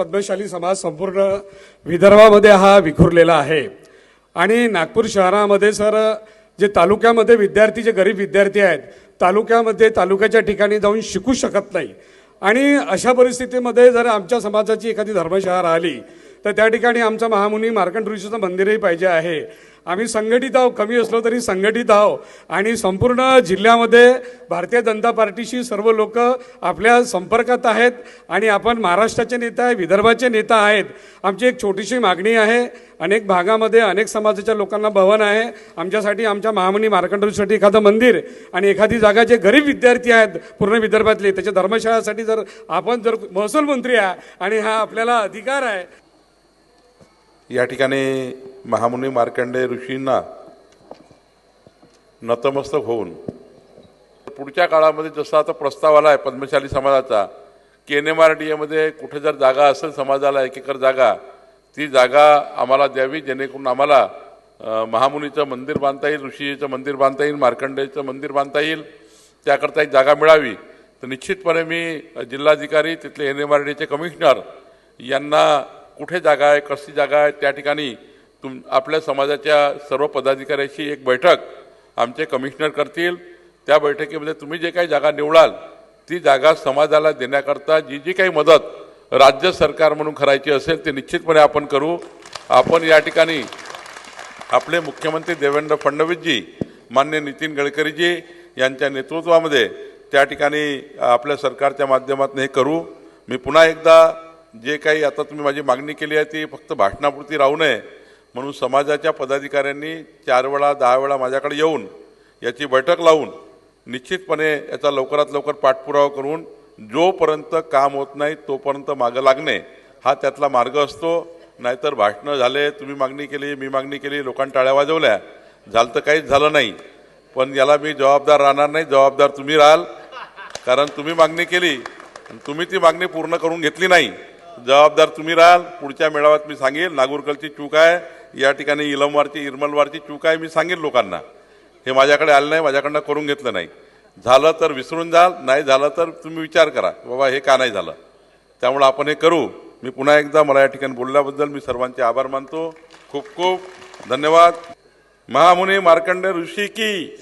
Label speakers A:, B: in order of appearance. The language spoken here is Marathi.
A: पद्मशाली समाज संपूर्ण विदर्भामध्ये हा विखुरलेला आहे आणि नागपूर शहरामध्ये सर जे तालुक्यामध्ये विद्यार्थी जे गरीब विद्यार्थी आहेत तालुक्यामध्ये तालुक्याच्या ठिकाणी जाऊन शिकू शकत नाही आणि अशा परिस्थितीमध्ये जर आमच्या समाजाची एखादी धर्मशाळा राहिली तर त्या ठिकाणी आमचं महामुनी मार्कंड ऋषीचं मंदिरही पाहिजे आहे। आम्ही संघटित आहोत, कमी असलो तरी संघटित आहोत आणि संपूर्ण जिल्ह्यामध्ये भारतीय जनता पार्टीशी सर्व लोक आपल्या संपर्कात आहेत आणि आपण महाराष्ट्राचे नेता आहे, विदर्भाचे नेता आहेत। आमची एक छोटीशी मागणी आहे, अनेक भागामध्ये अनेक समाजाच्या लोकांना भवन आहे, आमच्यासाठी आमच्या महामुनी मार्कंड ऋषीसाठी एखादं मंदिर आणि एखादी जागा जे गरीब विद्यार्थी आहेत पूर्ण विदर्भातले त्याच्या धर्मशाळासाठी जर आपण जर महसूल मंत्री आहे आणि हा आपल्याला अधिकार आहे।
B: या ठिकाणी महामुनी मार्कंडेय ऋषींना नतमस्तक होऊन पुढच्या काळामध्ये जसा आता प्रस्ताव आला आहे पद्मशाली समाजाचा की NMRDA कुठे जर जागा असेल समाजाला 1 एकर जागा ती जागा आम्हाला द्यावी जेणेकरून आम्हाला महामुनीचं मंदिर बांधता येईल, ऋषीचं मंदिर बांधता येईल, मार्कंडेयचं मंदिर बांधता येईल, त्याकरता एक जागा मिळावी। तर निश्चितपणे मी जिल्हाधिकारी तिथले NMRDAचे कमिशनर यांना कुठे जागा आहे कशी जागा आहे त्या ठिकाणी आपल्या समाजाच्या सर्व पदाधिकाऱ्यांची एक बैठक आमचे कमिशनर करतील। त्या बैठकीमध्ये तुम्ही जे काही जागा निवडाल ती जागा समाजाला देण्याकरता जी काही मदत राज्य सरकार म्हणून करायची असेल ते निश्चितपणे आपण करू। आपण या ठिकाणी आपले मुख्यमंत्री देवेंद्र फडणवीसजी, माननीय नितीन गडकरीजी यांच्या नेतृत्वामध्ये त्या ठिकाणी आपल्या सरकारच्या माध्यमातून हे करू। मी पुन्हा एकदा जे काही आता तुम्ही माझी मागणी केली आहे ती फक्त भाषणापुरती राहू नये म्हणून समाजाच्या पदाधिकाऱ्यांनी 4 वेळा 10 वेळा माझ्याकडे येऊन याची बैठक लावून निश्चितपणे याचा लवकरात लवकर पाठपुरावा करून जोपर्यंत काम होत नाही तोपर्यंत मागं लागणे हा त्यातला मार्ग असतो। नाहीतर भाषणं झाले, तुम्ही मागणी केली, मी मागणी केली, लोकांनी टाळ्या वाजवल्या, झालं तर काहीच झालं नाही। पण याला मी जबाबदार राहणार नाही, जबाबदार तुम्ही राहाल, कारण तुम्ही मागणी केली आणि तुम्ही ती मागणी पूर्ण करून घेतली नाही, जबाबदार तुम्ही राहाल। पुढच्या मेळाव्यात मी सांगेल नागुरकरची चूक आहे, या ठिकाणी इरमलवारची चूक आहे, मी सांगेल लोकांना। हे माझ्याकडे आलं नाही, माझ्याकडनं करून घेतलं नाही, झालं तर विसरून जाल, नाही झालं तर तुम्ही विचार करा बाबा हे का नाही झालं। त्यामुळे आपण हे करू। मी पुन्हा एकदा मला या ठिकाणी बोलल्याबद्दल मी सर्वांचे आभार मानतो। खूप खूप धन्यवाद। महामुनी मार्कंडेय ऋषी की